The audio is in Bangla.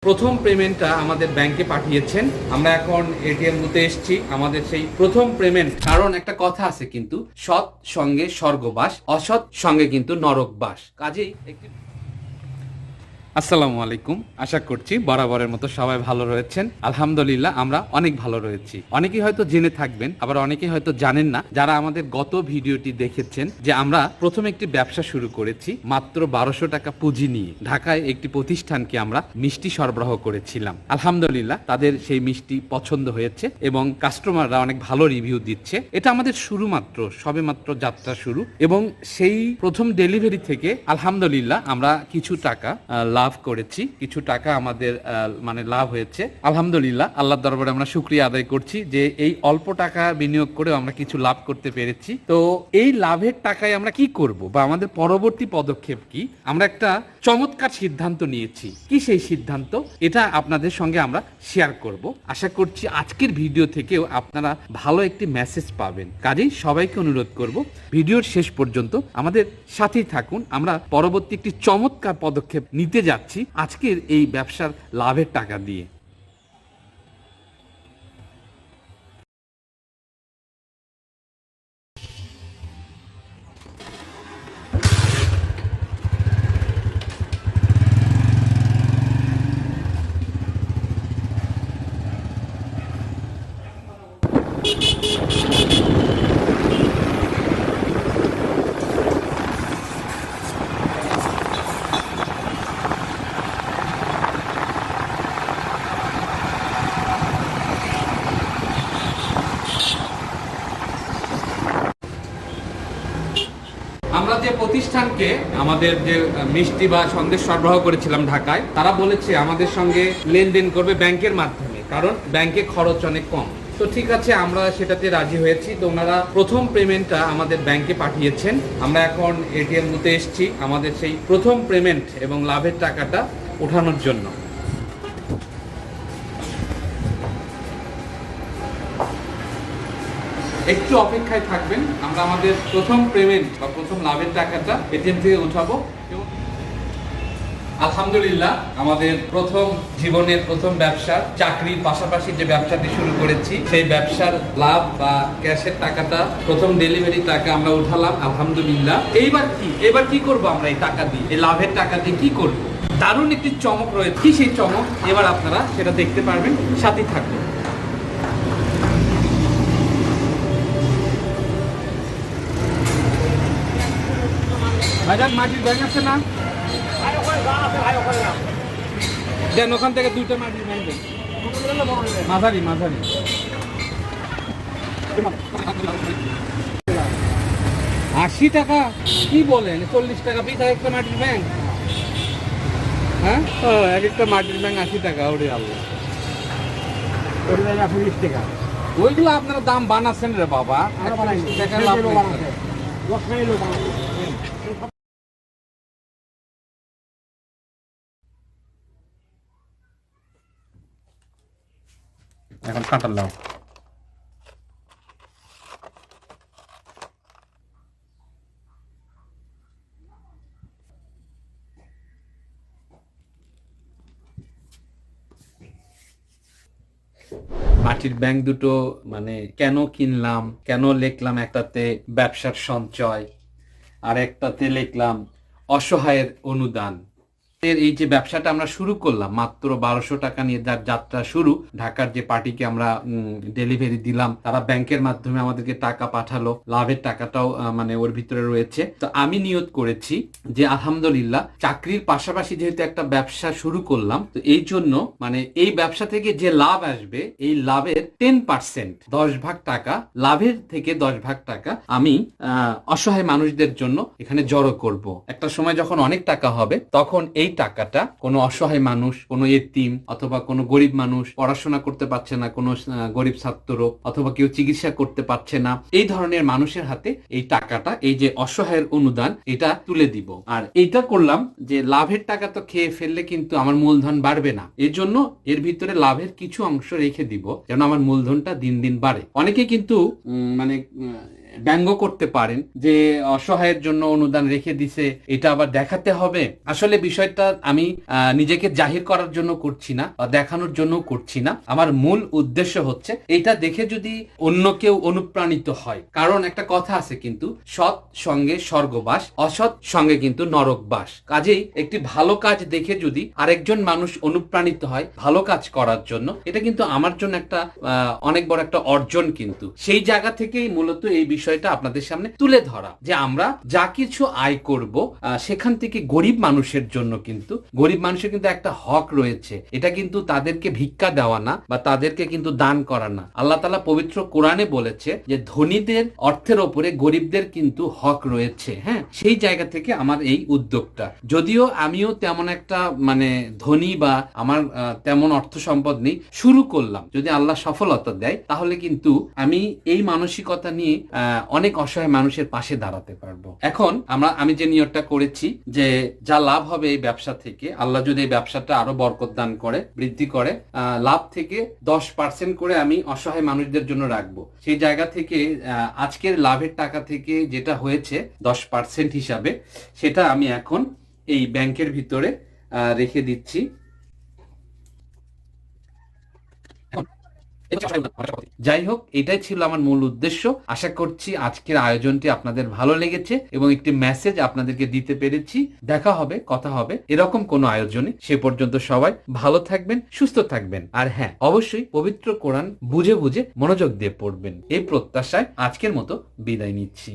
প্রথম পেমেন্টটা আমাদের ব্যাংকে পাঠিয়েছেন। আমরা এখন এটিএম বুথে এসেছি। আমাদের সেই প্রথম পেমেন্ট, কারণ একটা কথা আছে কিন্তু, সৎ সঙ্গে স্বর্গবাস, অসৎ সঙ্গে কিন্তু নরকবাস। কাজেই একটি আসসালামু আলাইকুম, আশা করছি বরাবরের মতো সবাই ভালো রয়েছেন। আলহামদুলিল্লাহ আমরা অনেক ভালো রয়েছি। অনেকেই হয়তো জেনে থাকবেন, আবার অনেকেই হয়তো জানেন না। যারা আমাদের গত ভিডিওটি দেখেছেন যে আমরা প্রথম একটি ব্যবসা শুরু করেছি মাত্র 1200 টাকা পুঁজি নিয়ে। ঢাকায় একটি প্রতিষ্ঠানকে আমরা মিষ্টি সরবরাহ করেছিলাম। আলহামদুলিল্লাহ তাদের সেই মিষ্টি পছন্দ হয়েছে এবং কাস্টমাররা অনেক ভালো রিভিউ দিচ্ছে। এটা আমাদের শুরু মাত্র, সবেমাত্র যাত্রা শুরু, এবং সেই প্রথম ডেলিভারি থেকে আলহামদুলিল্লাহ আমরা কিছু টাকা লাভ করেছি। কিছু টাকা আমাদের লাভ হয়েছে। আলহামদুলিল্লাহ আল্লাহর দরবারে আমরা শুকরিয়া আদায় করছি যে এই অল্প টাকা বিনিয়োগ করেও আমরা কিছু লাভ করতে পেরেছি। তো এই লাভের টাকায় আমরা কি করব বা আমাদের পরবর্তী পদক্ষেপ কি, আমরা একটা চমৎকার সিদ্ধান্ত নিয়েছি। কি সেই সিদ্ধান্ত, এটা আপনাদের সঙ্গে আমরা শেয়ার করব। আশা করছি আজকের ভিডিও থেকেও আপনারা ভালো একটি মেসেজ পাবেন। কাজেই সবাইকে অনুরোধ করব ভিডিওর শেষ পর্যন্ত আমাদের সাথেই থাকুন। আমরা পরবর্তী একটি চমৎকার পদক্ষেপ নিতে যাচ্ছি আজকের এই ব্যবসার লাভের টাকা দিয়ে। আমরা যে প্রতিষ্ঠানকে আমাদের যে মিষ্টি বা সন্দেশ সরবরাহ করেছিলাম ঢাকায়, তারা বলেছে আমাদের সঙ্গে লেনদেন করবে ব্যাংকের মাধ্যমে, কারণ ব্যাংকে খরচ অনেক কম। তো ঠিক আছে, আমরা সেটাতে রাজি হয়েছি। তো ওনারা প্রথম পেমেন্টটা আমাদের ব্যাংকে পাঠিয়েছেন। আমরা এখন এটিএম বুথে এসেছি আমাদের সেই প্রথম পেমেন্ট এবং লাভের টাকাটা ওঠানোর জন্য। একটু অপেক্ষায় থাকবেন, আমরা আমাদের প্রথম পেমেন্ট বা প্রথম লাভের টাকাটা এটিএম থেকে উঠাবো। আলহামদুলিল্লাহ আমাদের প্রথম জীবনের প্রথম ব্যবসা, চাকরির পাশাপাশি যে ব্যবসাটি শুরু করেছি, সেই ব্যবসার লাভ বা ক্যাশের টাকাটা, প্রথম ডেলিভারি টাকা আমরা উঠালাম আলহামদুলিল্লাহ। এবার কি করব আমরা এই টাকা দিয়ে, এই লাভের টাকা দিয়ে কি করব? দারুণ একটি চমক রয়েছে। কি সেই চমক, এবার আপনারা সেটা দেখতে পারবেন, সাথেই থাকবেন। ভাইজান মাটির ব্যাংক আছে না? দেন ওখান থেকে দুইটা মাটির ব্যাংক দেন, মাঝারি। 80 টাকা? কি বলেন, 40 টাকা পিস একটা মাটির ব্যাংক? হ্যাঁ, এক একটা মাটির ব্যাংক 80 টাকা? ওরে আল্লাহ, 40 টাকা। ওইগুলো আপনারা দাম বানাচ্ছেন রে বাবা। টাকা লাভ এখন কাটার লাভ। মাটির ব্যাংক দুটো কেন কিনলাম, কেন লিখলাম একটাতে ব্যবসার সঞ্চয় আর একটাতে লিখলাম অসহায়ের অনুদান। এই যে ব্যবসাটা আমরা শুরু করলাম মাত্র 1200 টাকা নিয়ে, যার যাত্রা শুরু, ঢাকার যে পার্টিকে আমরা ডেলিভারি দিলাম, তারা ব্যাংকের মাধ্যমে আমাদেরকে টাকা পাঠালো, লাভের টাকাটাও ওর ভিতরে রয়েছে। তো আমি নিয়ত করেছি যে আলহামদুলিল্লাহ চাকরির পাশাপাশি যেহেতু একটা ব্যবসা শুরু করলাম, তো এই জন্য এই ব্যবসা থেকে যে লাভ আসবে, এই লাভের 10%, 10 ভাগ টাকা, লাভের থেকে 10 ভাগ টাকা আমি অসহায় মানুষদের জন্য এখানে জড়ো করব। একটা সময় যখন অনেক টাকা হবে, তখন এই টাকাটা কোনো অসহায় মানুষ, কোনো এতিম অথবা কোনো গরিব মানুষ, পড়াশোনা করতে পারছে না কোনো গরিব ছাত্র, অথবা কেউ চিকিৎসা করতে পারছে না, এই ধরনের মানুষের হাতে এই টাকাটা, এই যে অসহায়ের অনুদান, এটা তুলে দিব। আর এইটা করলাম যে লাভের টাকা তো খেয়ে ফেললে কিন্তু আমার মূলধন বাড়বে না, এর জন্য এর ভিতরে লাভের কিছু অংশ রেখে দিব যেন আমার মূলধনটা দিন দিন বাড়ে। অনেকে কিন্তু ব্যঙ্গ করতে পারেন যে অসহায়ের জন্য অনুদান রেখে দিছে, এটা আবার দেখাতে হবে। আসলে বিষয়টা আমি নিজেকে জাহির করার জন্য করছি না বা দেখানোর জন্য করছি না। আমার মূল উদ্দেশ্য হচ্ছে এটা দেখে যদি অন্য কেউ অনুপ্রাণিত হয়, কারণ একটা কথা আছে কিন্তু, সৎ সঙ্গে স্বর্গবাস, অসৎ সঙ্গে কিন্তু নরকবাস। কাজেই একটি ভালো কাজ দেখে যদি আরেকজন মানুষ অনুপ্রাণিত হয় ভালো কাজ করার জন্য, এটা কিন্তু আমার জন্য একটা অনেক বড় একটা অর্জন। কিন্তু সেই জায়গা থেকেই মূলত এই বিষয়টা আপনাদের সামনে তুলে ধরা, যে আমরা যা কিছু আয় করব সেখান থেকে গরিব মানুষের জন্য, কিন্তু গরিব মানুষের কিন্তু একটা হক রয়েছে। এটা কিন্তু তাদেরকে ভিক্ষা দেওয়া না বা তাদেরকে কিন্তু দান করা না। আল্লাহ তাআলা পবিত্র কোরআনে বলেছে যে ধনীদের অর্থের ওপরে গরিবদের কিন্তু হক রয়েছে। হ্যাঁ, সেই জায়গা থেকে আমার এই উদ্যোগটা, যদিও আমিও তেমন একটা মানে ধনী বা আমার তেমন অর্থ সম্পদ নেই, শুরু করলাম। যদি আল্লাহ সফলতা দেয় তাহলে কিন্তু আমি এই মানসিকতা নিয়ে অনেক অসহায় মানুষের পাশে দাঁড়াতে পারবো। এখন আমি যে নিয়তটা করেছি যে যা লাভ হবে এই ব্যবসা থেকে, আল্লাহ যদি এই ব্যবসাটা আরো বরকত দান করে, বৃদ্ধি করে, লাভ থেকে 10% করে আমি অসহায় মানুষদের জন্য রাখবো। সেই জায়গা থেকে আজকের লাভের টাকা থেকে যেটা হয়েছে 10% হিসাবে, সেটা আমি এখন এই ব্যাংকের ভিতরে রেখে দিচ্ছি। যাই হোক, এটাই ছিল আমার মূল উদ্দেশ্য। আশা করছি আজকের আয়োজনটি আপনাদের ভালো লেগেছে এবং একটি মেসেজ আপনাদেরকে দিতে পেরেছি। দেখা হবে, কথা হবে এরকম কোনো আয়োজনে। সে পর্যন্ত সবাই ভালো থাকবেন, সুস্থ থাকবেন। আর হ্যাঁ, অবশ্যই পবিত্র কোরআন বুঝে বুঝে মনোযোগ দিয়ে পড়বেন। এই প্রত্যাশায় আজকের মতো বিদায় নিচ্ছি।